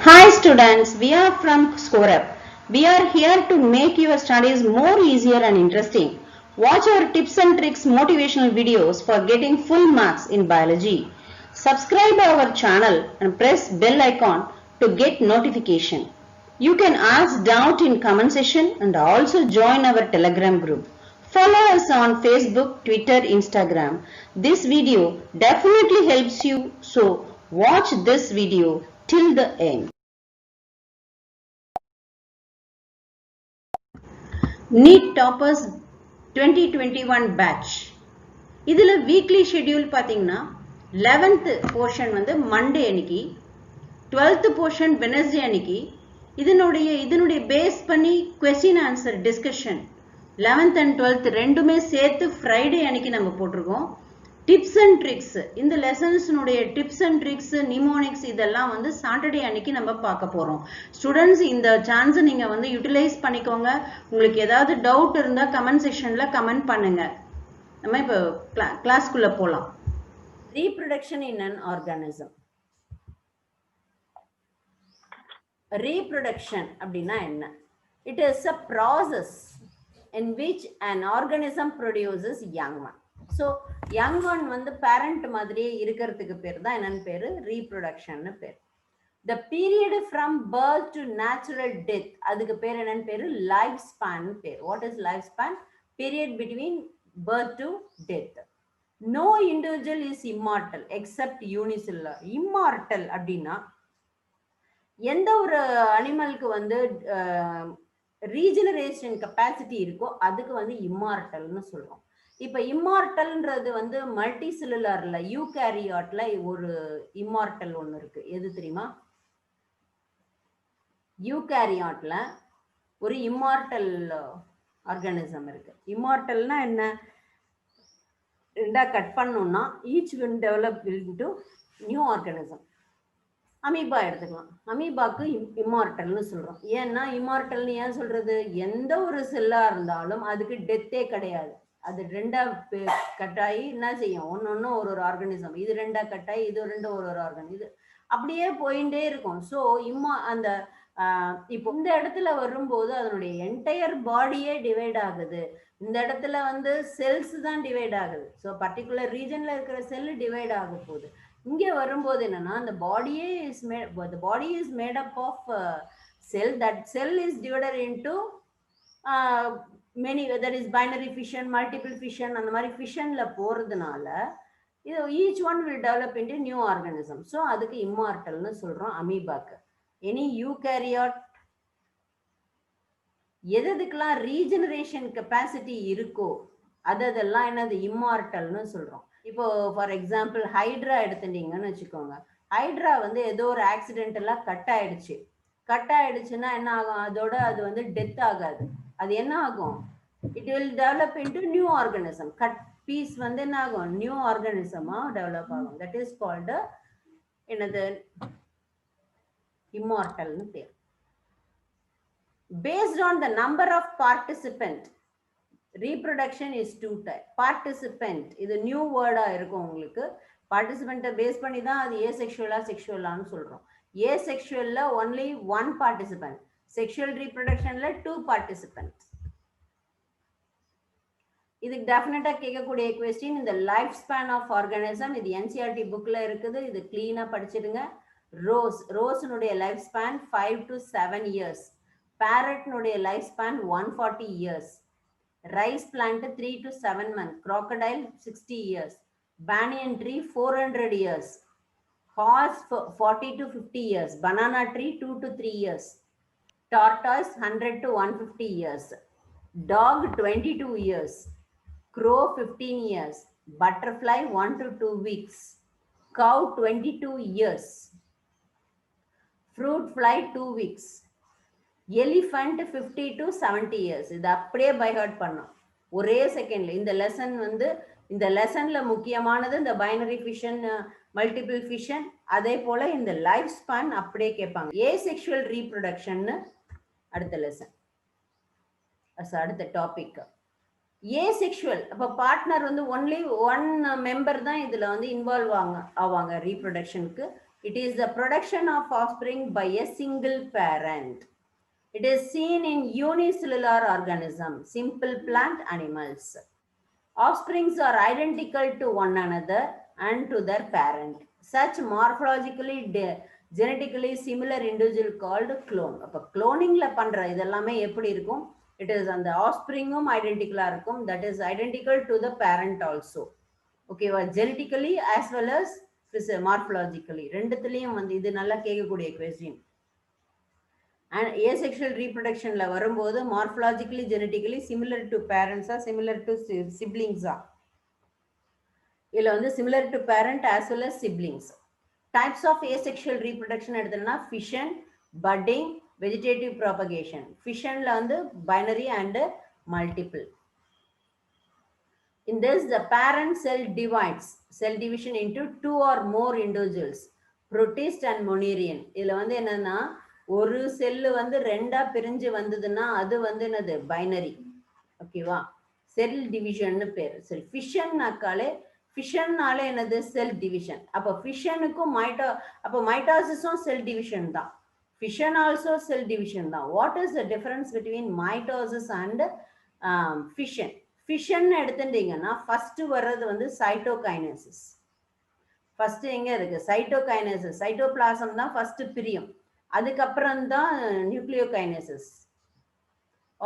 Hi students, we are from ScoreUp. We are here to make your studies more easier and interesting. Watch our tips and tricks motivational videos for getting full marks in biology. Subscribe our channel and press bell icon to get notification. You can ask doubt in comment section and also join our Telegram group. Follow us on Facebook, Twitter, Instagram. This video definitely helps you, so watch this video till the end. NEET Toppers 2021 batch. இதில் weekly schedule பார்த்தீங்கன்னா 11th portion வந்து Monday அன்னைக்கு, 12th portion Wednesday அன்னைக்கு. இதனுடைய base பண்ணி question answer discussion 11th and 12th ரெண்டுமே சேர்த்து Friday அன்னைக்கு நம்ம போட்டிருக்கோம். டிப்ஸ் அண்ட் ட்ரிக்ஸ், இந்த லெசன்ஸ்னுடைய டிப்ஸ் அண்ட் ட்ரிக்ஸ், நிமோனிக்ஸ் இதெல்லாம் வந்து சாட்டர்டே அன்னைக்கு நம்ம பார்க்க போறோம். ஸ்டூடெண்ட்ஸ் இந்த சான்ஸை நீங்க வந்து யூட்டிலைஸ் பண்ணிக்கோங்க. உங்களுக்கு ஏதாவது டவுட் இருந்தா கமெண்ட் செக்ஷன்ல கமெண்ட் பண்ணுங்க. நம்ம இப்போ கிளாஸ்க்குள்ள போலாம். Reproduction in an organism. Reproduction அப்படின்னா என்ன? It is a process in which an organism produces young one. So young one வந்து parent மாதிரியே இருக்கிறதுக்கு பேர் தான் என்னன்னு பேரு? ரீப்ரொடக்ஷன் பேர். The period from birth to natural death, அதுக்கு பேர் என்னன்னு பேரு? லைஃப் ஸ்பான் பேர். What is life span? Period between birth to death. No individual is immortal except unicellular. Immortal அப்படின்னா எந்த ஒரு அனிமலுக்கு வந்து ரீஜெனரேஷன் கெப்பாசிட்டி இருக்கோ அதுக்கு வந்து இம்மார்டல்னு சொல்றோம். இப்ப இம்மார்டல்ன்றது வந்து மல்டி செல்லுலார்ல யூகேரியாட்ல ஒரு இம்மார்டல் ஒண்ணு இருக்கு. எது தெரியுமா? யூகேரியாட்ல ஒரு இம்மார்டல் ஆர்கானிசம் இருக்கு. இம்மார்டல்னா என்ன? ரெண்டா கட் பண்ணோம்னா each will develop into new organism. Amoeba எடுத்துக்கலாம். அமீபாக்கு இம்மார்டல்னு சொல்றோம். ஏன்னா இம்மார்டல்னு ஏன் சொல்றது? எந்த ஒரு செல்லா இருந்தாலும் அதுக்கு டெத்தே கிடையாது. அது ரெண்டா கட்டாயி என்ன செய்யும்? ஒன்னொன்னு ஒரு ஆர்கானிசம். இது ரெண்டா கட்டாயி இது ரெண்டு ஒரு ஆர்கானிசம். இது அப்படியே போயிட்டே இருக்கும். ஸோ அந்த இப்போ இந்த இடத்துல வரும்போது அதனுடைய என்டையர் பாடியே டிவைட் ஆகுது. இந்த இடத்துல வந்து செல்ஸ் தான் டிவைட் ஆகுது. ஸோ பர்டிகுலர் ரீஜன்ல இருக்கிற செல் டிவைட் ஆக போகுது. இங்கே வரும்போது என்னன்னா அந்த பாடியே the body is made up of cell. That cell is divided into many, that is binary fission, multiple fission. அந்த மாதிரி ஃபிஷன்ல போறதுனால இது each one will develop into new organism. So அதுக்கு இம்மார்டல்னு சொல்றோம் அமீபாக்கு. எனி யூகேரியாட் எதுக்கெல்லாம் ரீஜெனரேஷன் கெப்பாசிட்டி இருக்கோ அதெல்லாம் என்னது? இம்மார்டல்னு சொல்றோம். இப்போ ஃபார் எக்ஸாம்பிள் ஹைட்ரா எடுத்துட்டீங்கன்னு வச்சுக்கோங்க. ஹைட்ரா வந்து ஏதோ ஒரு ஆக்சிடென்டெல்லாம் கட் ஆயிடுச்சுன்னா என்ன ஆகும்? அதோட அது வந்து டெத் ஆகாது. அது என்ன ஆகும்? It will develop into new organism. Cut piece வந்து என்ன ஆகும்? நியூ ஆர்கானிசமா டெவலப் ஆகும். தட் இஸ் கால்டு என்னது? இம்மார்டல்னு பேர். Based on the number of participant, reproduction is two type. Participant இது நியூ வேர்டா இருக்கும் உங்களுக்கு. பார்ட்டிசிபென்ட்டை பேஸ் பண்ணி தான் அது ஏசெக்சுவலா செக்சுவலான்னு சொல்றோம். ஏசெக்சுவல்ல ஒன்லி ஒன் பார்ட்டிசிபென்ட், செக்சுவல் ரீப்ரொடக்ஷன்ல டூ பார்ட்டிசிபென்ட். இதுக்கு டெஃபினட்டா கேட்கக்கூடிய கொஸ்டின் இந்த லைஃப் ஸ்பேன் ஆஃப் ஆர்கானிசம். இது என்சிஆர்டி புக்ல இருக்குது. இது கிளீனா படிச்சிடுங்க. ரோஸ்னுடைய லைஃப் ஸ்பேன் 5 to 7 years. பேரட்னுடைய life span 140 years. Rice plant 3 to 7 months. Crocodile 60 years. Banyan tree 400 years. Horse 40 to 50 years. Banana tree 2 to 3 years. Tortoise 100 to 150 years. Dog 22 years. Crow 15 years. Butterfly 1 to 2 weeks. Cow 22 years. Fruit fly 2 weeks. Elephant 50 to 70 years. இது அப்படியே by heart பண்ணோம் ஒரே செகண்ட்ல. இந்த லெசன்ல முக்கியமானது இந்த binary fission, multiple fission. அதே போல இந்த லைஃப் ஸ்பான் அப்படியே கேட்பாங்க. ஏசெக்சுவல் ரீப்ரொடக்ஷன் அடுத்த லெசன், அடுத்த டாபிக். ஏசெக்சுவல் அப்ப பார்ட்னர் வந்து ஒன்லி ஒன் மெம்பர் தான் இதுல வந்து இன்வால்வ் ஆவாங்க ரீப்ரொடக்ஷனுக்கு. It is the production of offspring by a single parent. It is seen in unicellular organisms, simple plant animals. Offsprings are identical to one another and to their parent. Such morphologically genetically similar individual called clone. அப்போ cloningல பண்ற இதெல்லாமே எப்படி இருக்கும்? It is அந்த offspringum identical இருக்கும். That is identical to the parent also. Okay, genetically as well as morphologically. ரெண்டுத்துலயும் வந்து இது நல்லா கேட்கக்கூடிய question. And asexual reproduction la varumbodhu morphologically genetically similar to parents or similar to siblings are illa vandu similar to parent as well as siblings. Types of asexual reproduction edutha fission, budding, vegetative propagation. Fission la vandu binary and multiple. In this, the parent cell divides cell division into two or more individuals, protist and monerian. இதுல வந்து என்னன்னா ஒரு cell வந்து ரெண்டா பிரிஞ்சு வந்ததுன்னா அது வந்து என்னது பைனரி. ஓகேவா? செல் டிவிஷன்னு பேர். சரி, ஃபிஷன்னாக்காலே ஃபிஷன்னாலே என்னது செல் டிவிஷன். அப்போ ஃபிஷனுக்கும் அப்போ மைட்டாசிஸும் செல் டிவிஷன் தான். ஃபிஷன் ஆல்சோ செல் டிவிஷன் தான். What is the difference between mitosis and fission? Fission எடுத்துட்டீங்கன்னா ஃபர்ஸ்ட் வர்றது வந்து சைட்டோகைனசிஸ். ஃபர்ஸ்ட் எங்க இருக்கு? சைட்டோகைனசிஸ். சைட்டோபிளாசம் தான் ஃபர்ஸ்ட் பிரியும். அதுக்கப்புறம் தான் நியூக்ளியோகைனசிஸ்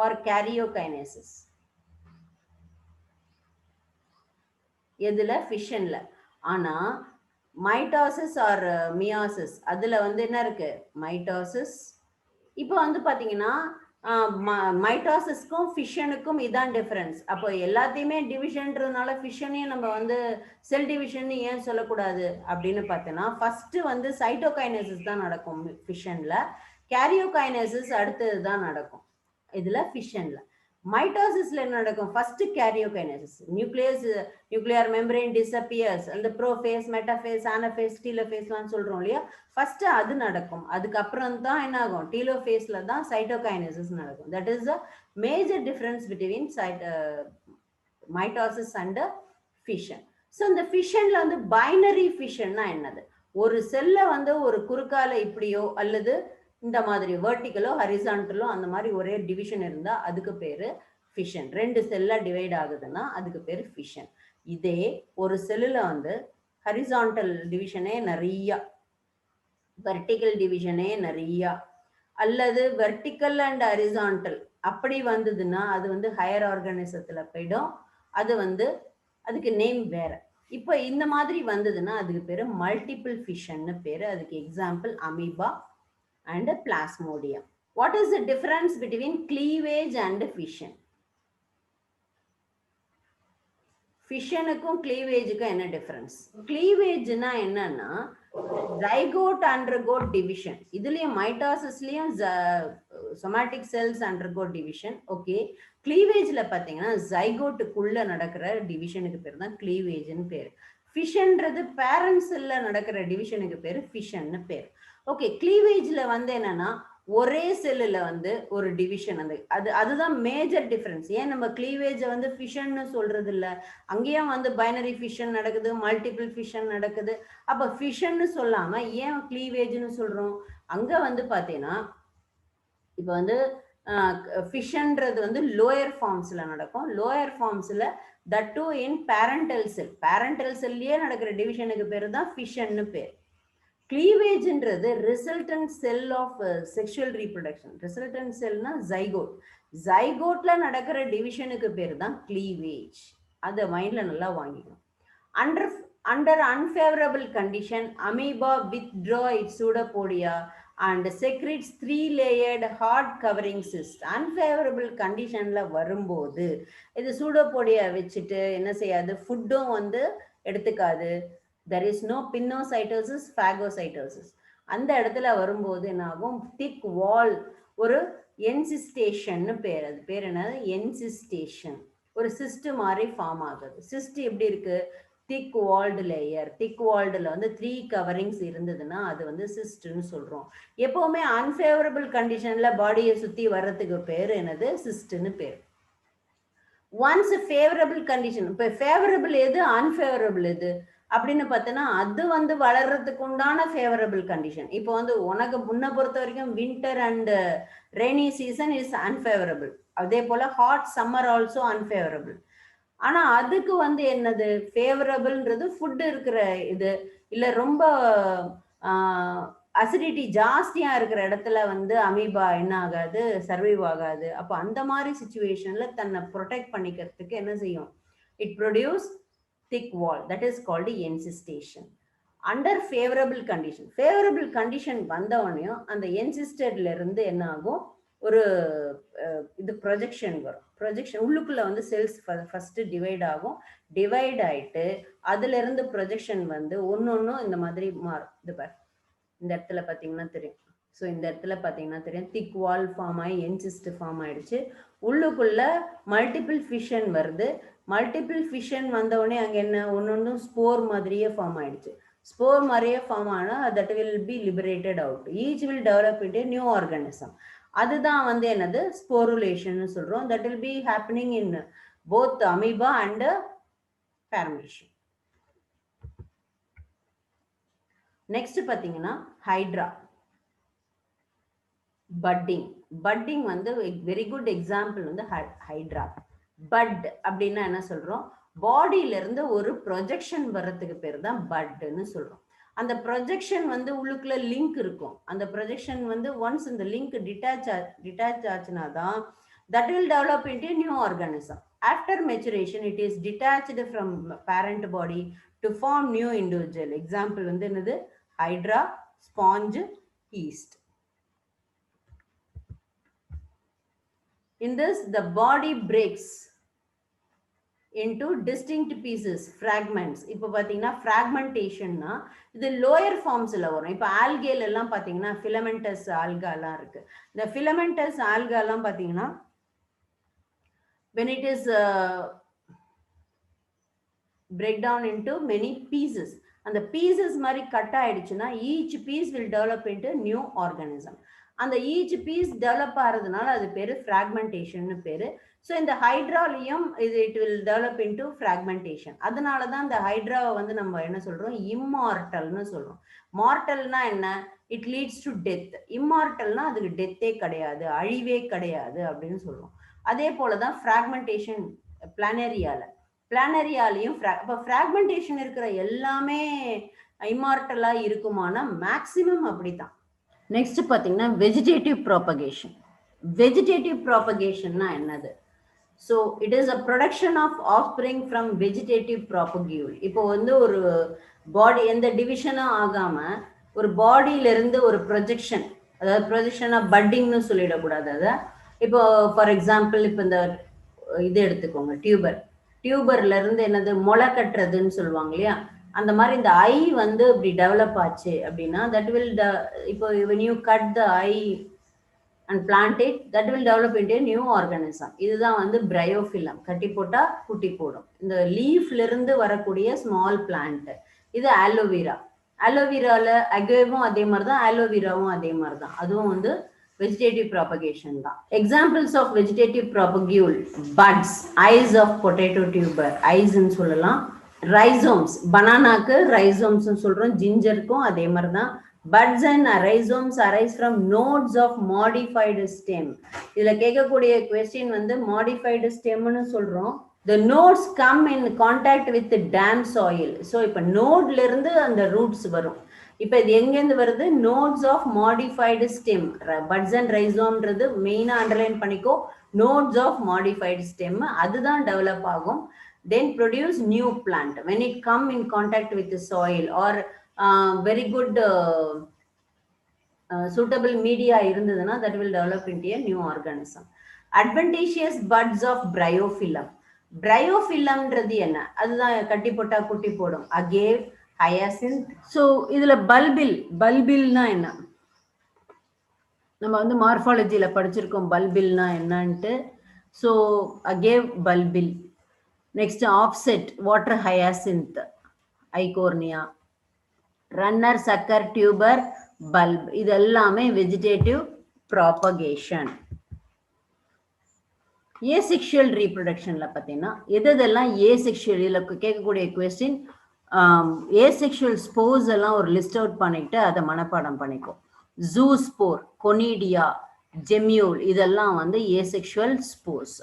ஆர் கேரியோகைனசிஸ். எதுல? ஃபிஷன்ல. ஆனா மைட்டாசிஸ் ஆர் மியாசிஸ் அதுல வந்து என்ன இருக்கு? மைட்டாசிஸ். இப்போ வந்து பாத்தீங்கன்னா மைட்டாசிஸ்க்கும் ஃபிஷனுக்கும் இதான் டிஃபரன்ஸ். அப்போ எல்லாத்தையுமே டிவிஷன்றதுனால ஃபிஷனையும் நம்ம வந்து செல் டிவிஷன் ஏன் சொல்லக்கூடாது அப்படின்னு பார்த்தோன்னா, ஃபர்ஸ்ட் வந்து சைட்டோகைனசிஸ் தான் நடக்கும் ஃபிஷன்ல, கேரியோகைனசிஸ் அடுத்தது தான் நடக்கும் இதுல ஃபிஷன்ல. மைட்டாசிஸ்ல என்ன நடக்கும்? First karyokinesis, nuclear membrane disappears, அந்த ப்ரோஃபேஸ், மெட்டாஃபேஸ், ஆனஃபேஸ், டீலோஃபேஸ்லாம் சொல்றோம் இல்லையா, ஃபர்ஸ்ட் அது நடக்கும். அதுக்கப்புறம் தான் என்ன ஆகும்? டீலோஃபேஸ்ல தான் சைட்டோகைனசிஸ் நடக்கும். That is the major difference between mitosis and fission. So இந்த ஃபிஷன்ல வந்து பைனரி ஃபிஷன்னா என்னது? ஒரு செல்ல வந்து ஒரு குறுக்கால இப்படியோ அல்லது இந்த மாதிரி வெர்டிகலோ ஹரிசான்டலோ அந்த மாதிரி ஒரே டிவிஷன் இருந்தா அதுக்கு பேரு ஃபிஷன். ரெண்டு செல்லா டிவைட் ஆகுதுன்னா அதுக்கு பேரு ஃபிஷன். இதே ஒரு செல்லுல வந்து ஹரிசான்டல் டிவிஷனே நிறைய, வெர்டிகல் டிவிஷனே நிறைய, அல்லது வெர்டிக்கல் அண்ட் ஹரிசான்டல் அப்படி வந்ததுன்னா அது வந்து ஹையர் ஆர்கானிசத்துல போயிடும். அது வந்து அதுக்கு நேம் வேற. இப்போ இந்த மாதிரி வந்ததுன்னா அதுக்கு பேரு மல்டிபிள் ஃபிஷன்னு பேரு. அதுக்கு example amoeba and plasmodium. What is the difference between cleavage and fission? ஃபிஷனுக்கும் கிளீவேஜுக்கும் என்ன டிஃபரன்ஸ்? கிளீவேஜ்னா என்னன்னா ஜைகோட் அண்டர்கோ டிவிஷன். இதுலயும் மைட்டாசிஸ்லயும் somatic cells undergo division. Okay, கிளீவேஜ்ல பாத்தீங்கன்னா ஜைகோட்டுக்குள்ள நடக்கிற டிவிஷனுக்கு பேர் தான் கிளீவேஜ்னு பேர். ஃபிஷன்றது பேரண்ட் செல்ல நடக்கிற டிவிஷனுக்கு பேரு ஃபிஷன்னு பேர். ஓகே, கிளீவேஜ்ல வந்து என்னன்னா ஒரே செல்லுல வந்து ஒரு டிவிஷன், அதுதான் மேஜர் டிஃபரன்ஸ். ஏன் நம்ம கிளீவேஜை வந்து ஃபிஷன்னு சொல்றது இல்லை, அங்கேயும் வந்து பைனரி ஃபிஷன் நடக்குது, மல்டிபிள் ஃபிஷன் நடக்குது. அப்ப ஃபிஷன்னு சொல்லாம ஏன் கிளீவேஜ்னு சொல்றோம்? அங்க வந்து பாத்தீங்கன்னா இப்ப வந்து ஃபிஷன்றது வந்து லோயர் ஃபார்ம்ஸ்ல நடக்கும். லோயர் ஃபார்ம்ஸ்ல that too in parental cell. Parental செல்லையே நடக்கிற டிவிஷனுக்கு பேரு தான் ஃபிஷன்னு பேர். கிளீவேஜ்ன்றது resultant cell of sexual reproduction. Resultant செல்னா ஜைகோட். ஜைகோட்ல நடக்கிற டிவிஷனுக்கு பேர் தான் கிளீவேஜ். அதை மைண்ட்ல நல்லா வாங்கிக்கணும். Under unfavourable condition amoeba withdraw its pseudopodia and secretes 3-layered hard covering cyst. Unfavourable கண்டிஷன்ல வரும்போது இது சூடோபோடியா வச்சுட்டு என்ன செய்யாது? ஃபுட்டும் வந்து எடுத்துக்காது. there is no pinocytosis, phagocytosis. அந்த இடத்துல வரும்போது என்ன ஆகும்? திக் வால், ஒரு என்சிஸ்டேஷன் பேர். அது பேர் என்னது? என்சிஸ்டேஷன். ஒரு சிஸ்ட் மாதிரி ஃபார்ம் ஆகுது. சிஸ்ட் எப்படி இருக்கு? திக் வால்டு லேயர். திக் வால்டுல வந்து 3 கவரிங்ஸ் இருந்ததுன்னா அது வந்து சிஸ்ட்னு சொல்றோம். எப்பவுமே அன்ஃபேவரபிள் கண்டிஷன்ல பாடியை சுத்தி வர்றதுக்கு பேர் என்னது? சிஸ்ட்னு பேர். ஒன்ஸ் ஃபேவரபிள் கண்டிஷன், இப்போ ஃபேவரபிள் எது, அன்ஃபேவரபிள் எது? அப்படின்னு பார்த்தோன்னா அது வந்து வளர்றதுக்கு உண்டான ஃபேவரபிள் கண்டிஷன். இப்போ வந்து உனக்கு முன்ன பொறுத்த வரைக்கும் winter and rainy season is unfavourable, அதே போல ஹாட் சம்மர் ஆல்சோ அன்ஃபேவரபிள். ஆனா அதுக்கு வந்து என்னது ஃபேவரபிள்ன்றது ஃபுட் இருக்கிற இது, இல்ல ரொம்ப அசிடிட்டி ஜாஸ்தியா இருக்கிற இடத்துல வந்து அமீபா என்ன ஆகாது, சர்வைவ் ஆகாது. அப்போ அந்த மாதிரி சுச்சுவேஷன்ல தன்னை ப்ரொடெக்ட் பண்ணிக்கிறதுக்கு என்ன செய்யும், it produce thick wall, that is called encystation. Under favorable condition, favorable condition வந்தவனையும் அந்த encystedல இருந்து என்ன ஆகும், ஒரு இது ப்ரொஜெக்ஷன் வரும். ப்ரொஜெக்ஷன் உள்ளுக்குள்ள வந்து செல்ஸ் ஃபர்ஸ்ட் டிவைட் ஆகும். டிவைட் ஆயிட்டு அதுல இருந்து ப்ரொஜெக்ஷன் வந்து ஒன்னொன்னும் இந்த மாதிரி மாறும். இது பாரு, இந்த இடத்துல பாத்தீங்கன்னா தெரியும். ஸோ இந்த இடத்துல பார்த்தீங்கன்னா தெரியும், திக் வால் ஃபார்ம் ஆகி என்சிஸ்ட் ஃபார்ம் ஆயிடுச்சு. உள்ளுக்குள்ள மல்டிபிள் ஃபிஷன் வருது. மல்டிபிள் ஃபிஷன் வந்தவுடனே அங்கே என்ன ஒன்னொன்றும் ஸ்போர் மாதிரியே ஃபார்ம் ஆயிடுச்சு. ஸ்போர் மாதிரியே ஃபார்ம் ஆனால் that will be liberated out. Each will develop into new organism. அதுதான் வந்து என்னது ஸ்போருலேஷன் சொல்றோம். That will be happening in both amoeba and paramecium. Next பார்த்தீங்கன்னா ஹைட்ரா பட்டிங். பட்டிங் வந்து வெரி குட் எக்ஸாம்பிள் வந்து ஹைட்ரா. பட் அப்படின்னா என்ன சொல்றோம், பாடியில இருந்து ஒரு ப்ரொஜெக்ஷன் வர்றதுக்கு பேர் தான் பட்னு சொல்றோம். அந்த ப்ரொஜெக்ஷன் வந்து உள்ளுக்குள்ள லிங்க் இருக்கும். அந்த ப்ரொஜெக்ஷன் வந்து ஒன்ஸ் இந்த லிங்க் டிட்டாச் ஆச்சுனா தான் that will develop into new organism. After maturation it is detached from parent body to form new individual. Example வந்து என்னது, hydra, sponge, yeast. In this, the body breaks into distinct pieces, fragments. இப்போ பார்த்தீங்கன்னா ஃப்ராக்மெண்டேஷன்னா இது lower ஃபார்ம்ஸில் வரும். இப்போ ஆல்கேல எல்லாம் பார்த்தீங்கன்னா filamentous ஆல்காலாம் இருக்கு. இந்த ஃபிலமெண்டஸ் ஆல்காலாம் பார்த்தீங்கன்னா when it is break down into many pieces, அந்த பீசஸ் மாதிரி கட் ஆயிடுச்சுன்னா each piece will develop into new organism. அந்த ஈச் பீஸ் டெவலப் ஆகிறதுனால அது பேரு ஃப்ராக்மெண்டேஷன் பேரு. ஸோ இந்த ஹைட்ராலையும் இது it will develop into fragmentation. அதனால தான் இந்த ஹைட்ராவை வந்து நம்ம என்ன சொல்றோம், இம்மார்டல்னு சொல்றோம். மார்டல்னா என்ன, இட் லீட்ஸ் டு டெத். இம்மார்டல்னா அதுக்கு டெத்தே கிடையாது, அழிவே கிடையாது அப்படின்னு சொல்றோம். அதே போலதான் ஃப்ராக்மெண்டேஷன் பிளானரியாலையும் இப்போ ஃப்ராக்மெண்டேஷன் இருக்கிற எல்லாமே இம்மார்டலா இருக்குமானா மேக்சிமம் அப்படித்தான். நெக்ஸ்ட் பார்த்தீங்கன்னா வெஜிடேட்டிவ் ப்ராபகேஷன். வெஜிடேட்டிவ் ப்ராபகேஷன்னா என்னது, so it is a production of offspring from vegetative propagule. இப்போ வந்து ஒரு பாடி எந்த டிவிஷனும் ஆகாமல் ஒரு பாடியிலிருந்து ஒரு ப்ரொஜெக்ஷன், அதாவது ப்ரொஜெக்ஷனாக பட்டிங்னு சொல்லிடக்கூடாது. அதை இப்போ ஃபார் எக்ஸாம்பிள் இப்போ இந்த இது எடுத்துக்கோங்க, டியூபர்ல இருந்து என்னது முளை கட்டுறதுன்னு சொல்லுவாங்க இல்லையா, அந்த மாதிரி இந்த ஐ வந்து இப்படி டெவலப் ஆச்சு அப்படின்னா தட் வில் இப்போ when you cut the eye and plant it, that will develop into a new organism. இதுதான் வந்து பிரையோஃபிலம். கட்டி போட்டா குட்டி போடும். இந்த லீஃப்ல இருந்து வரக்கூடிய ஸ்மால் பிளான்ட். இது ஆலோவேரா. ஆலோவேரால அகேவும் அதே மாதிரி தான், ஆலோவேராவும் அதே மாதிரி தான். அதுவும் வந்து வெஜிடேட்டிவ் ப்ராபகேஷன் தான். Examples of vegetative propagule, buds, eyes of potato tuber, ஐஸ்ன்னு சொல்லலாம். ரைசோம்ஸ், பனானாக்கு ரைசோம்ஸ் சொல்றோம், ஜிஞ்சருக்கும் அதே மாதிரி தான். Buds and rhizomes arise from nodes of modified stem. இதுல கேட்கக்கூடிய கொஸ்டின் வந்து modified stemனு சொல்றோம். The nodes come in contact with the damp soil. So இப்ப நோட்ல இருந்து அந்த ரூட்ஸ் வரும். இப்ப இது எங்கேருந்து வருது, nodes of modified stem. Buds and rhizomன்றது மெயினா அண்டர்லைன் பண்ணிக்கோ, nodes of modified stem. அதுதான் டெவலப் ஆகும். Then produce new plant when it come in contact with the soil or very good suitable media இருந்ததுன்னா that will develop into a new organism. Adventitious buds of bryophyllum. Bryophyllumன்றது என்ன, அதுதான் கட்டி போட்டா குட்டி போடும். agave, hyacinth. So இதுல பல்பில்னா என்ன, நம்ம வந்து மார்ஃபாலஜியில படிச்சிருக்கோம் பல்பில்னா என்னன்ட்டு. So agave, bulbil. Next offset, water hyacinth, Eichhornia. Runner, sucker, tuber, bulb, இது எல்லாமே வெஜிடேட்டிவ் ப்ராபகேஷன். ஏசெக்ஷுவல் ரீப்ரொடக்ஷன்ல பார்த்தீங்கன்னா எதெல்லாம் ஏசெக்ஷுவல், இதில் கேட்கக்கூடிய கொஸ்டின் ஏசெக்ஷுவல் ஸ்போர்ஸ் எல்லாம் ஒரு லிஸ்ட் அவுட் பண்ணிட்டு அதை மனப்பாடம் பண்ணிக்கும். ஜூஸ்போர், கொனிடியா, ஜெமியூல் இதெல்லாம் வந்து ஏசெக்ஷுவல் ஸ்போர்ஸ்.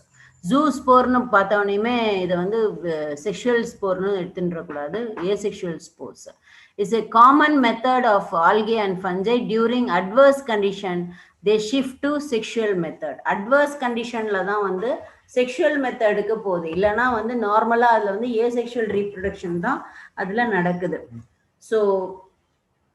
ஜூஸ்போர்னு பார்த்தவனையுமே இதை வந்து செக்ஷுவல் ஸ்போர்னு எடுத்துடக்கூடாது. Asexual spores is a common method of algae and fungi during adverse condition they shift to sexual method. adverse conditionல தான் வந்து செக்ஷுவல் மெத்தடுக்கு போகுது, இல்லைன்னா வந்து நார்மலா அதுல வந்து ஏசெக்ஷுவல் ரீப்ரொடக்ஷன் தான் அதுல நடக்குது. ஸோ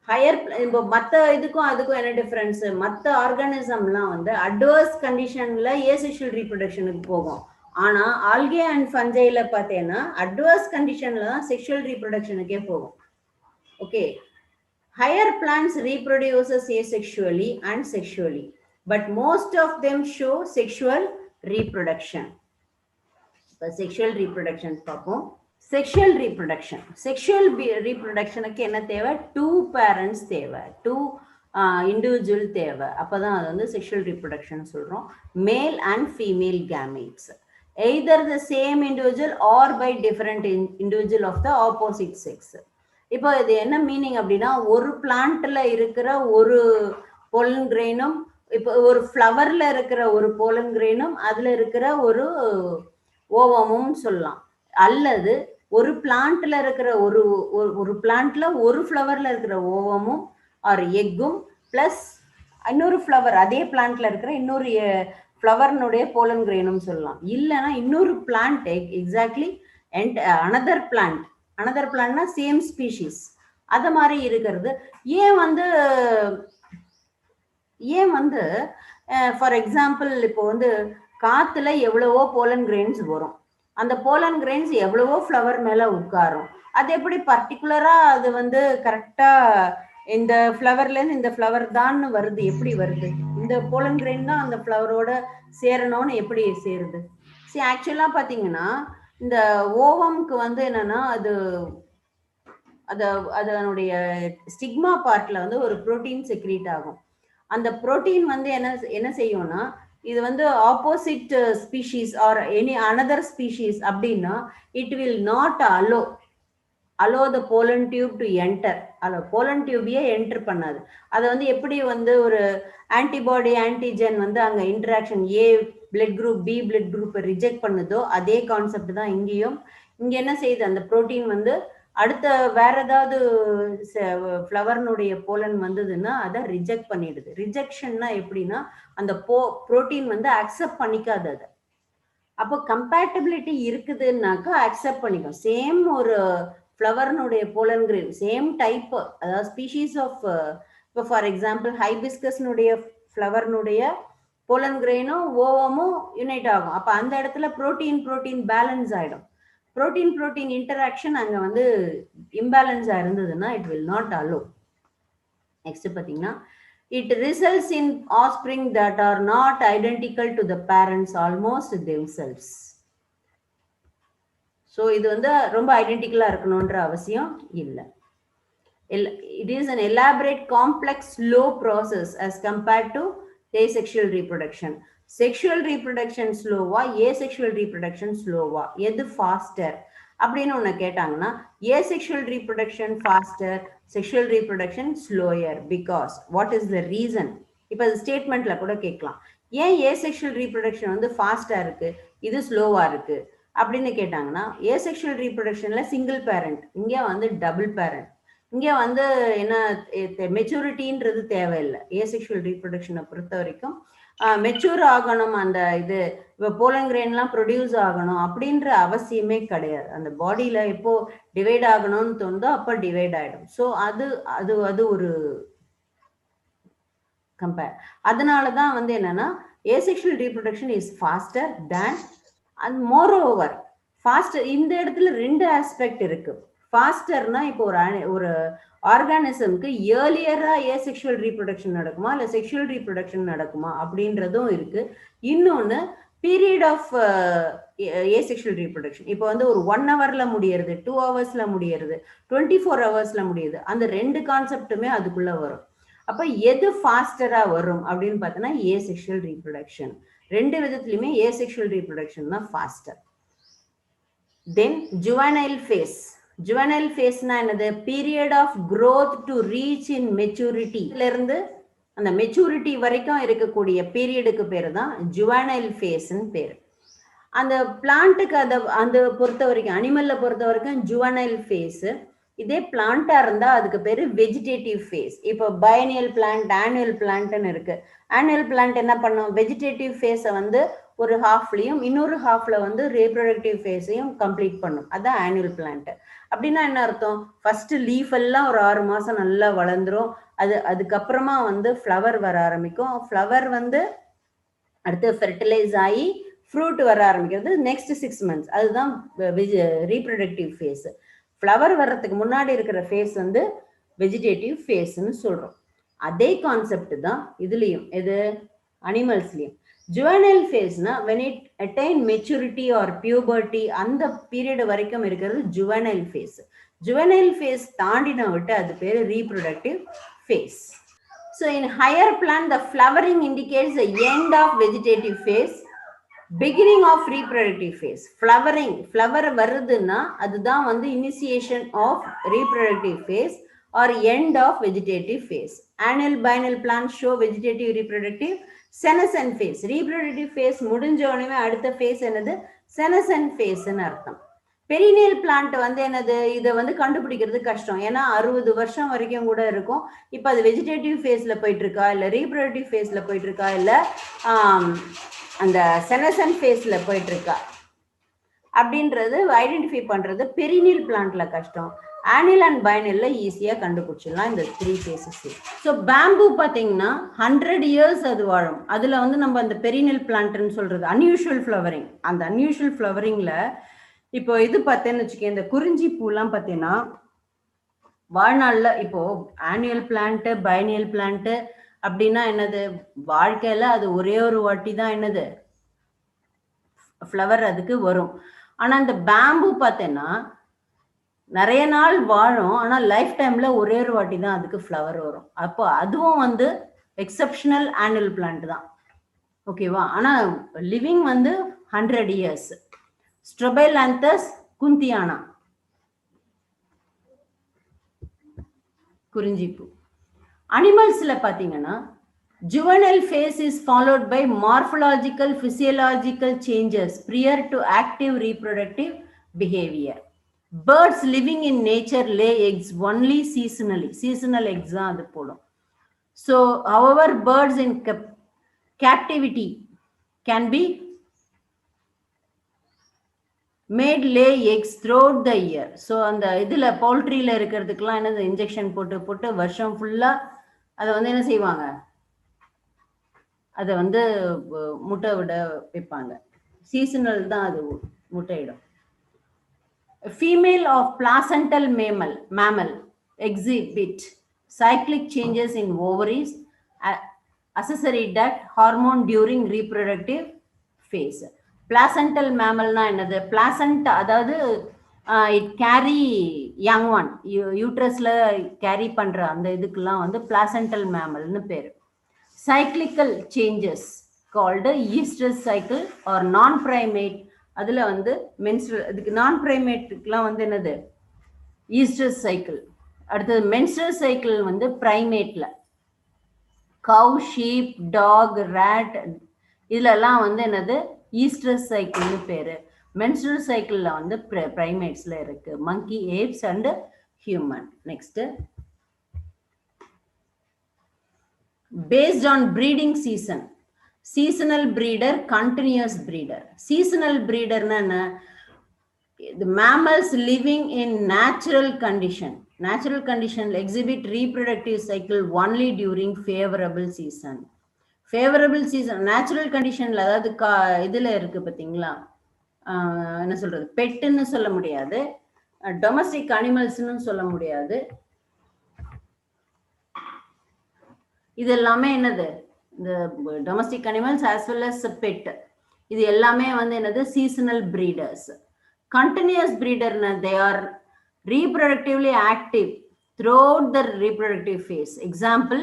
ஹையர் இப்போ மற்ற இதுக்கும் அதுக்கும் என்ன டிஃபரன்ஸ்? மற்ற ஆர்கானிசம்லாம் வந்து அட்வர்ஸ் கண்டிஷன்ல ஏசெக்ஷுவல் ரீப்ரொடக்ஷனுக்கு போகும். ஆனா ஆல்கே அண்ட் ஃபஞ்சைல பார்த்தேன்னா அட்வர்ஸ் கண்டிஷன்ல தான் செக்ஷுவல் ரீப்ரொடக்ஷனுக்கே போகும். Okay, higher plants reproduces asexually and sexually, but most of them show sexual reproduction. But sexual reproduction பார்ப்போம். Sexual reproduction. Sexual reproductionக்கு என்ன தேவை? 2 parents தேவை, 2 individual தேவை. அப்பதான் அது வந்து sexual reproduction சொல்றோம். Male and female gametes, either the same individual or by different individual of the opposite sex. இப்போ இது என்ன மீனிங் அப்படின்னா, ஒரு பிளான்ட்ல இருக்கிற ஒரு போலன் கிரெயினும், இப்போ ஒரு ஃப்ளவர்ல இருக்கிற ஒரு போலன் கிரெயினும் அதுல இருக்கிற ஒரு ஓவமும் சொல்லலாம். அல்லது ஒரு பிளான்ட்ல இருக்கிற ஒரு பிளான்ட்ல ஒரு ஃப்ளவர்ல இருக்கிற ஓவமும் ஆர் எக்கும் பிளஸ் இன்னொரு ஃப்ளவர் அதே பிளான்ட்ல இருக்கிற இன்னொரு ஃப்ளவர்னுடைய போலன் கிரெயினும் சொல்லலாம். இல்லைன்னா இன்னொரு பிளான்ட் எக்ஸாக்ட்லி அண்ட் அனதர் பிளான்ட்னா சேம் ஸ்பீஷீஸ் அத மாதிரி இருக்கிறது. ஏன் வந்து ஃபார் எக்ஸாம்பிள் இப்போ வந்து காத்துல எவ்வளவோ போலன் கிரெயின்ஸ் வரும், அந்த போலன் கிரெயின்ஸ் எவ்வளவோ ஃப்ளவர் மேல உட்காரும். அது எப்படி பர்டிகுலரா அது வந்து கரெக்டா இந்த ஃப்ளவர்ல இருந்து இந்த ஃப்ளவர் தான் வருது? எப்படி வருது? இந்த போலன் கிரெயின் தான் அந்த ஃப்ளவரோட சேரணும்னு எப்படி சேருது? சரி, ஆக்சுவலா பாத்தீங்கன்னா இந்த ஓவம்க்கு வந்து என்னன்னா அதனுடைய ஸ்டிக்மா பார்ட்ல வந்து ஒரு புரோட்டீன் செக்ரீட் ஆகும். அந்த புரோட்டீன் வந்து என்ன செய்யும்னா, இது வந்து opposite species or any another species அப்படின்னா it will not allow the pollen tube to enter. Pollen டியூபையே என்டர் பண்ணாது. அதை வந்து எப்படி வந்து ஒரு ஆன்டிபாடி ஆன்டிஜென் வந்து அங்க interaction A blood group B blood குரூப்பை ரிஜெக்ட் பண்ணுதோ அதே கான்செப்ட் தான் இங்கேயும். இங்க என்ன செய்யுது, அந்த புரோட்டீன் வந்து அடுத்த வேற ஏதாவது ஃப்ளவர்னுடைய போலன் வந்ததுன்னா அதை ரிஜெக்ட் பண்ணிடுது. ரிஜெக்ஷன்னா எப்படின்னா அந்த புரோட்டீன் வந்து அக்செப்ட் பண்ணிக்காது அதை. அப்போ கம்பேட்டபிலிட்டி இருக்குதுன்னாக்கா அக்செப்ட் பண்ணிக்கும். சேம் ஒரு ஃப்ளவர்னுடைய போலன் கிரெயின் சேம் டைப், அதாவது ஸ்பீஷீஸ் ஆஃப், இப்போ ஃபார் எக்ஸாம்பிள் ஹைபிஸ்கஸ்னுடைய ஃப்ளவர்னுடைய போலன் கிரெயினும் ஓவமும் யுனைட் ஆகும். அப்போ அந்த இடத்துல புரோட்டீன் பேலன்ஸ் ஆயிடும். புரோட்டீன் இன்டராக்ஷன் அங்க வந்து இம்பேலன்ஸா இருந்ததுன்னா it will not allow. Next பாத்தீங்கன்னா it results in offspring that are not identical to the parents almost themselves. So இது வந்து ரொம்ப ஐடென்டிக்கலா இருக்கணும்ன்ற அவசியம் இல்லை. It is an elaborate complex slow process as compared to asexual reproduction. Sexual reproduction ஸ்லோவா, asexual reproduction ஸ்லோவா, எது ஃபாஸ்டர் அப்படின்னு ஒன்று கேட்டாங்கன்னா asexual reproduction faster, sexual reproduction slower. Because what is the reason? இப்போ அது ஸ்டேட்மெண்ட்ல கூட கேட்கலாம். ஏன் ஏசெக்ஷுவல் ரீப்ரொடக்ஷன் வந்து ஃபாஸ்டா இருக்கு, இது ஸ்லோவா இருக்கு அப்படின்னு கேட்டாங்கன்னா, ஏசெக்ஷுவல் ரீப்ரொடக்ஷன்ல சிங்கிள் பேரண்ட், இங்கே வந்து டபுள் பேரண்ட். இங்கே வந்து என்ன மெச்சூரிட்டின்றது தேவையில்லை. ஏசெக்ஷுவல் ரீப்ரொடக்ஷனை பொறுத்த வரைக்கும் மெச்சூர் ஆகணும், அந்த இது இப்போ போலன் கிரெயின்லாம் ப்ரொடியூஸ் ஆகணும் அப்படின்ற அவசியமே கிடையாது. அந்த பாடியில எப்போ டிவைட் ஆகணும்னு தோணுதோ அப்போ டிவைட் ஆகிடும். ஸோ அது ஒரு கம்பேர். அதனால தான் வந்து என்னன்னா asexual reproduction is faster than and moreover faster. இந்த இடத்துல 2 ஆஸ்பெக்ட் இருக்கு. ஃபாஸ்டர்னா இப்போ ஒரு ஆர்கானிசம்க்கு ஏர்லியரா ஏசெக்ஷுவல் ரீப்ரொடக்ஷன் நடக்குமா இல்லை செக்ஷுவல் ரீப்ரொடக்ஷன் நடக்குமா அப்படின்றதும் இருக்கு. இன்னொன்று பீரியட் ஆஃப் ஏசெக்ஷுவல் ரீப்ரொடக்ஷன். இப்போ வந்து ஒரு 1 ஹவர்ல முடியறது, 2 ஹவர்ஸ்ல முடியறது, 24 ஹவர்ஸ்ல முடியுது. அந்த 2 கான்செப்டுமே அதுக்குள்ள வரும். அப்போ எது ஃபாஸ்டரா வரும் அப்படின்னு பார்த்தோன்னா ஏசெக்ஷுவல் ரீப்ரொடக்ஷன். 2 விதத்துலையுமே ஏசெக்ஷுவல் ரீப்ரொடக்ஷன் தான் faster. Then juvenile phase. juvenile phase na enadhu period of growth to reach in maturity la irundhu அந்த மெச்சூரிட்டி வரைக்கும் இருக்கக்கூடிய பீரியடுக்கு பேர் தான் ஜுவனைல் ஃபேஸ்ன்னு பேர். அந்த பிளான்ட்டுக்கு அந்த பொறுத்த வரைக்கும், அனிமல்ல பொறுத்த வரைக்கும் ஜுவனைல் ஃபேஸ். இதே பிளான்ட்டா இருந்தா அதுக்கு பேரு வெஜிடேட்டிவ் ஃபேஸ். இப்போ பைனியல் பிளான்ட், ஆனுவல் பிளான்ட்னு இருக்கு. ஆனுவல் பிளான்ட் என்ன பண்ணும், வெஜிடேட்டிவ் ஃபேஸை வந்து ஒரு ஹாஃப்லையும் இன்னொரு ஹாஃப்ல வந்து ரீப்ரொடக்டிவ் ஃபேஸையும் கம்ப்ளீட் பண்ணும். அதான் ஆனுவல் பிளான்ட். அப்படின்னா என்ன அர்த்தம், ஃபர்ஸ்ட் லீஃப் எல்லாம் ஒரு 6 மாசம் நல்லா வளர்ந்துரும். அதுக்கப்புறமா வந்து ஃப்ளவர் வர ஆரம்பிக்கும். ஃப்ளவர் வந்து அடுத்து ஃபெர்டிலைஸ் ஆகி ஃப்ரூட் வர ஆரம்பிக்கிறது நெக்ஸ்ட் 6 months. அதுதான் ரீப்ரொடக்டிவ் ஃபேஸ். ஃப்ளவர் வர்றதுக்கு முன்னாடி இருக்கிற ஃபேஸ் வந்து வெஜிடேட்டிவ் ஃபேஸ்ன்னு சொல்றோம். அதே கான்செப்ட் தான் இதுலயும், எது அனிமல்ஸ்லயும். ஜுவனைல் ஃபேஸ்னா when it attain maturity or puberty, அந்த பீரியட் வரைக்கும் இருக்கிறது ஜுவனைல் ஃபேஸ். ஜுவனைல் ஃபேஸ் தாண்டின விட்டு அது பேரு reproductive phase. So in higher plant, the flowering indicates the end of vegetative phase, beginning of reproductive phase. Flowering, flower வருதுன்னா அதுதான் வந்து initiation of reproductive phase or end of vegetative phase. Annual biennial plants show vegetative reproductive senescent phase. Reproductive phase முடிஞ்ச உடனே அடுத்த phase என்னது, senescent phase ன்னு அர்த்தம். Perineal plant வந்து என்னது, இதை வந்து கண்டுபிடிக்கிறது கஷ்டம். ஏன்னா 60 வருஷம் வரைக்கும் கூட இருக்கும். இப்போ அது வெஜிடேட்டிவ் ஃபேஸ்ல போயிட்டு இருக்கா, இல்லை ரீப்ரொடக்டிவ் ஃபேஸ்ல போயிட்டு இருக்கா, இல்லை அந்த செனசன் ஃபேஸ்ல போயிட்டு இருக்கா அப்படின்றது ஐடென்டிஃபை பண்றது பெரினியல் பிளான்ட்ல கஷ்டம். ஆனுவல் அண்ட் பைனல்ல ஈஸியா கண்டுபிடிச்சிடலாம் இந்த 3 phases. ஸோ பேம்பு பார்த்தீங்கன்னா 100 years அது வாழும். அதுல வந்து நம்ம அந்த பெரினியல் பிளான்ட்னு சொல்றது அன்யூஷுவல் ஃப்ளவரிங். அந்த அன்யூஷுவல் ஃப்ளவரிங்ல இப்போ இது பார்த்தேன்னு வச்சுக்கேன், இந்த குறிஞ்சி பூலாம் பார்த்தீங்கன்னா வாழ்நாள்ல இப்போ ஆனுவல் பிளான்ட், பைனியல் பிளான்ட் அப்படின்னா என்னது, வாழ்க்கையில அது ஒரே ஒரு வாட்டி தான் என்னது ஃப்ளவர் அதுக்கு வரும். ஆனா இந்த பேம்பு பார்த்தேன்னா நிறைய நாள் வாழும், ஆனா லைஃப் டைம்ல ஒரே ஒரு வாட்டி தான் அதுக்கு ஃப்ளவர் வரும். அப்போ அதுவும் வந்து எக்ஸப்ஷனல் ஆனுவல் பிளான்ட் தான், ஓகேவா. ஆனா லிவிங் வந்து 100 years. ஸ்ட்ரோபைலாந்தஸ் குந்தியானா, குறிஞ்சிப்பூ. அனிமல்ஸ்ல பாத்தீங்கன்னா juvenile phase is followed by morphological physiological changes prior to active reproductive behavior. Birds living in nature lay eggs only seasonally. Seasonal eggs தான் அது போடும். So however birds in captivity can be made lay eggs throughout the year. So அந்த இதுல பவுல்ட்ரியில இருக்கிறதுக்கெல்லாம் என்னது injection போட்டு வருஷம் ஃபுல்லா அதை வந்து என்ன செய்வாங்க, அதை வந்து முட்டை விட வைப்பாங்க. சீசனல் தான் அது முட்டையிடும். Female of placental mammal exhibit cyclic changes in ovaries, accessory duct, hormone during reproductive phase. Placental mammal na என்னது, placenta அதாவது it carry young one, யூட்ரஸ்ல கேரி பண்ற அந்த இதுக்கெல்லாம் வந்து placental mammal னு பேரு. Cyclical changes called estrous cycle or non-primate. அதுல வந்து menstrual, இதுக்கு non-primateக்குலாம் வந்து என்னது estrous cycle. அடுத்தது menstrual cycle வந்து primateல cow, sheep, dog, rat இதெல்லாம் வந்து என்னது estrous cycle பேரு. menstrual cycle வந்து primatesல இருக்கு, monkey, apes and human. Next, based on breeding season, seasonal breeder, continuous breeder. Seasonal breeder na the mammals living in natural condition exhibit reproductive cycle only during favorable season. Favorable season natural condition ல அதாவது இதுல இருக்கு பாத்தீங்களா, என்ன சொல்றது, பெட்டுன்னு சொல்ல முடியாது, domestic அனிமல்ஸ்னு சொல்ல முடியாது. இது எல்லாமே என்னது, இந்த domestic animals as well as pet, இது எல்லாமே வந்து என்னது சீசனல் பிரீடர்ஸ். கண்டினியூஸ் பிரீடர்னா they are reproductively active throughout the reproductive phase. Example,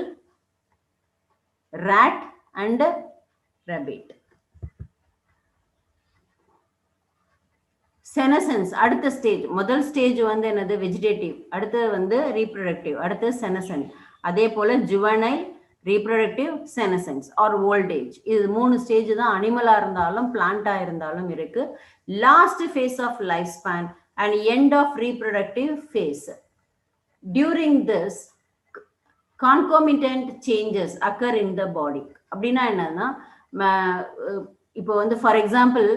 rat and rabbit. செனசன்ஸ் அடுத்த ஸ்டேஜ். முதல் ஸ்டேஜ் வந்து என்னது? வெஜிடேட்டிவ். அடுத்து வந்து ரீப்ரொடக்டிவ். அடுத்து செனசன். அதே போல juvenile, reproductive, senescence are old age. இது 3 ஸ்டேஜ் தான் அனிமலா இருந்தாலும் பிளான்டா இருந்தாலும் இருக்கு. Last phase of life span and end of reproductive phase. During this concomitant changes occur in the body. அப்படின்னா என்னன்னா, இப்போ வந்து ஃபார் எக்ஸாம்பிள்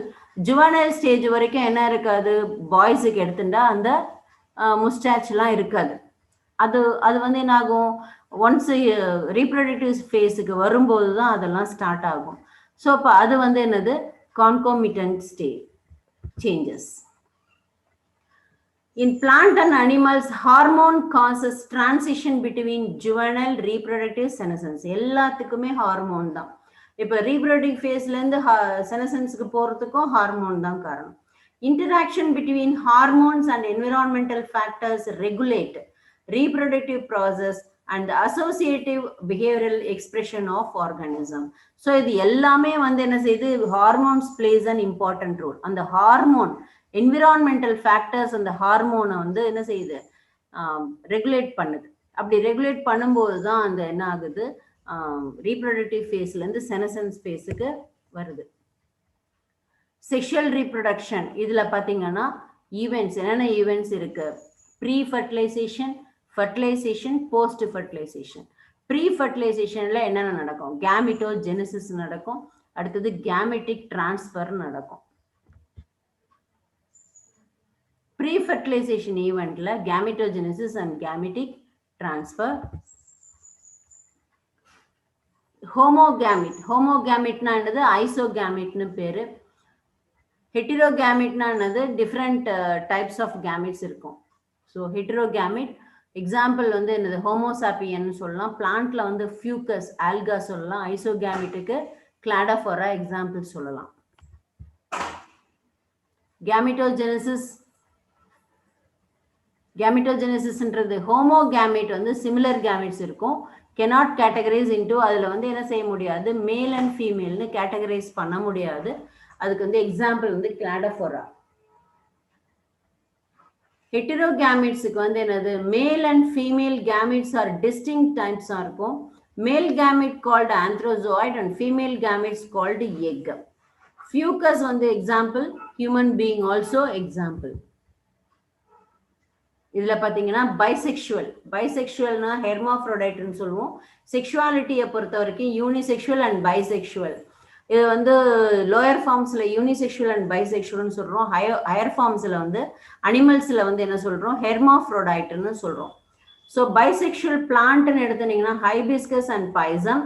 ஜுவனைல் ஸ்டேஜ் வரைக்கும் என்ன இருக்காது? பாய்ஸுக்கு எடுத்துட்டா அந்த முஸ்டாச்லாம் இருக்காது. அது அது வந்து என்ன ஆகும்? ஒன்ஸ் ரீப்ரொடக்டிவ் ஃபேஸுக்கு வரும்போது தான் அதெல்லாம் ஸ்டார்ட் ஆகும். ஸோ அப்போ அது வந்து என்னது? Concomitant stage changes. In plant and animals, hormone causes transition between juvenile, reproductive, senescence. எல்லாத்துக்குமே ஹார்மோன் தான். இப்போ ரீப்ரொடக்டிவ் ஃபேஸ்லேருந்து செனசன்ஸுக்கு போகிறதுக்கும் ஹார்மோன் தான் காரணம். Interaction between hormones and environmental factors regulate reproductive process and the associative behavioral expression of organism. So இது எல்லாமே வந்து என்ன செய்யுது? Hormones plays an important role. அந்த ஹார்மோன் என்விரான்மெண்டல் ஃபேக்டர்ஸ் அந்த ஹார்மோனை வந்து என்ன செய்யுது? ரெகுலேட் பண்ணுது. அப்படி ரெகுலேட் பண்ணும்போது தான் அந்த என்ன ஆகுது? ரீப்ரொடக்டிவ் ஃபேஸ்லேருந்து செனசன்ஸ் ஃபேஸுக்கு வருது. செக்ஷுவல் ரீப்ரொடக்ஷன் இதில் பார்த்தீங்கன்னா ஈவெண்ட்ஸ் என்னென்ன ஈவெண்ட்ஸ் இருக்கு? Pre fertilisation, fertilisation, post fertilisation. Pre ஃபர்டிலைசேஷனில் என்னென்ன நடக்கும்? கேமிட்டோஜெனிசிஸ் நடக்கும். அடுத்தது கேமெட்டிக் டிரான்ஸ்ஃபர் நடக்கும். Pre-fertilization eventல gametogenesis and gametic transfer. Homogamete என்னது? ஐசோகேமெட்னு பேரு. ஹெட்டிரோகேமெட்னா என்னது? டிஃப்ரெண்ட் டைப்ஸ் ஆஃப் கேமெட்ஸ் இருக்கும். ஸோ ஹெட்டிரோகேமெட் எக்ஸாம்பிள் வந்து என்னது? ஹோமோசாப்பியன் சொல்லலாம். பிளான்ட்ல வந்து ஃபியூக்கஸ், ஆல்கா சொல்லலாம். ஐசோகேமெட்டுக்கு கிளாடோஃபோரா எக்ஸாம்பிள் சொல்லலாம். கேமிட்டோஜெனிசிஸ்ன்றது ஹோமோகேமேட் வந்து சிமிலர் கேமெட்ஸ் இருக்கும். cannot categorize into அதில் வந்து என்ன செய்ய முடியாது? மேல் அண்ட் ஃபீமேல்னு கேட்டகரைஸ் பண்ண முடியாது. அதுக்கு வந்து எக்ஸாம்பிள் வந்து கிளாடோஃபோரா. ஹெட்டிரோகேமெட்ஸுக்கு வந்து என்னது? Male and female gametes are distinct டைப்ஸாக இருக்கும். Male gamete called antherozoid and female gametes called egg. Fucus வந்து example, human being also example. இதில் பார்த்தீங்கன்னா பைசெக்சுவல்னா ஹெர்மாஃப்ரோடைட்னு சொல்லுவோம். செக்ஷுவாலிட்டியை பொறுத்த வரைக்கும் யூனிசெக்சுவல் அண்ட் பைசெக்சுவல். இது வந்து லோயர் ஃபார்ம்ஸில் யூனிசெக்சுவல் அண்ட் பைசெக்சுவல்னு சொல்கிறோம். ஹையர் ஃபார்ம்ஸில் வந்து அனிமல்ஸில் வந்து என்ன சொல்கிறோம்? ஹெர்மாஃப்ரோடைட்னு சொல்கிறோம். ஸோ பைசெக்சுவல் பிளான்ட்னு எடுத்துனீங்கன்னா ஹைபிஸ்கஸ் அண்ட் பைசம்.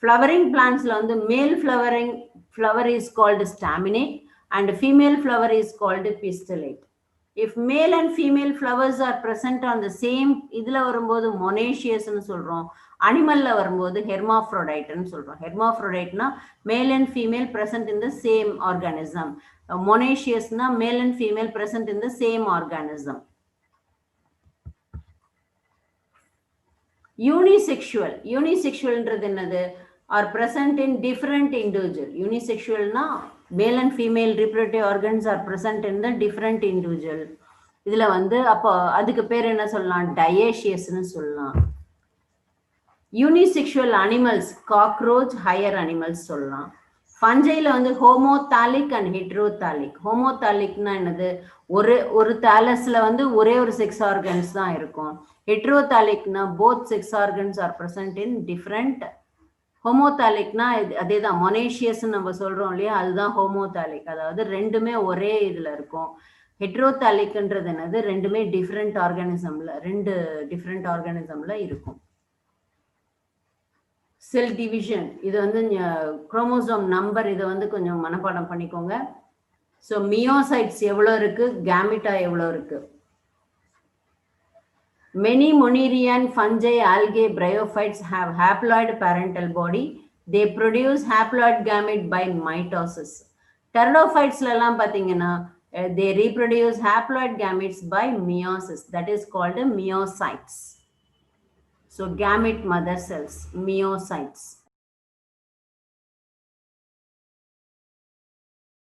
ஃப்ளவரிங் பிளான்ட்ஸில் வந்து male flower is called staminate and female flower is called pistillate. If male and female flowers are present on the same இதில் வரும்போது மொனேஷியஸ்ன்னு சொல்கிறோம். அனிமலில் வரும்போது ஹெர்மாஃப்ரோடைட்னு சொல்கிறோம். ஹெர்மாஃப்ரோடைட்னா male and female present in the same organism. மொனேஷியஸ்னா male and female present in the same organism. யூனிசெக்சுவல்ன்றது என்னது? are present in different individual. Unisexualனா male and female reproductive organs are present in the different individual. இதில் வந்து அப்போ அதுக்கு பேர் என்ன சொல்லலாம்? டயேஷியஸ்னு சொல்லலாம். Unisexual animals cockroach, higher animals சொல்லலாம். ஃபஞ்சையில் வந்து ஹோமோதாலிக் அண்ட் ஹெட்ரோதாலிக். ஹோமோதாலிக்னா என்னது? ஒரு தாலஸில் வந்து ஒரே ஒரு செக்ஸ் ஆர்கன்ஸ் தான் இருக்கும். ஹெட்ரோதாலிக்னா both sex organs are present in different. ஹோமோதாலிக்னா அதே தான், மொனேஷியஸ்ன்னு நம்ம சொல்கிறோம் இல்லையா? அதுதான் ஹோமோதாலிக். அதாவது ரெண்டுமே ஒரே இதில் இருக்கும். ஹெட்ரோதாலிக்ன்றது என்னது? ரெண்டுமே டிஃப்ரெண்ட் ஆர்கானிசமில் இருக்கும். செல் டிவிஷன் இது வந்து குரோமோசோம் நம்பர், இதை வந்து கொஞ்சம் மனப்பாடம் பண்ணிக்கோங்க. ஸோ மியோசைட்ஸ் எவ்வளோ இருக்குது? கேமிட்டா எவ்வளோ இருக்குது? Many Monerian fungi, algae, bryophytes have haploid parental body. They produce haploid gamete by mitosis. Pteridophytes லாம் பார்த்தீங்கன்னா they reproduce haploid gametes by meiosis. That is called myocytes. So gamete mother cells, myocytes.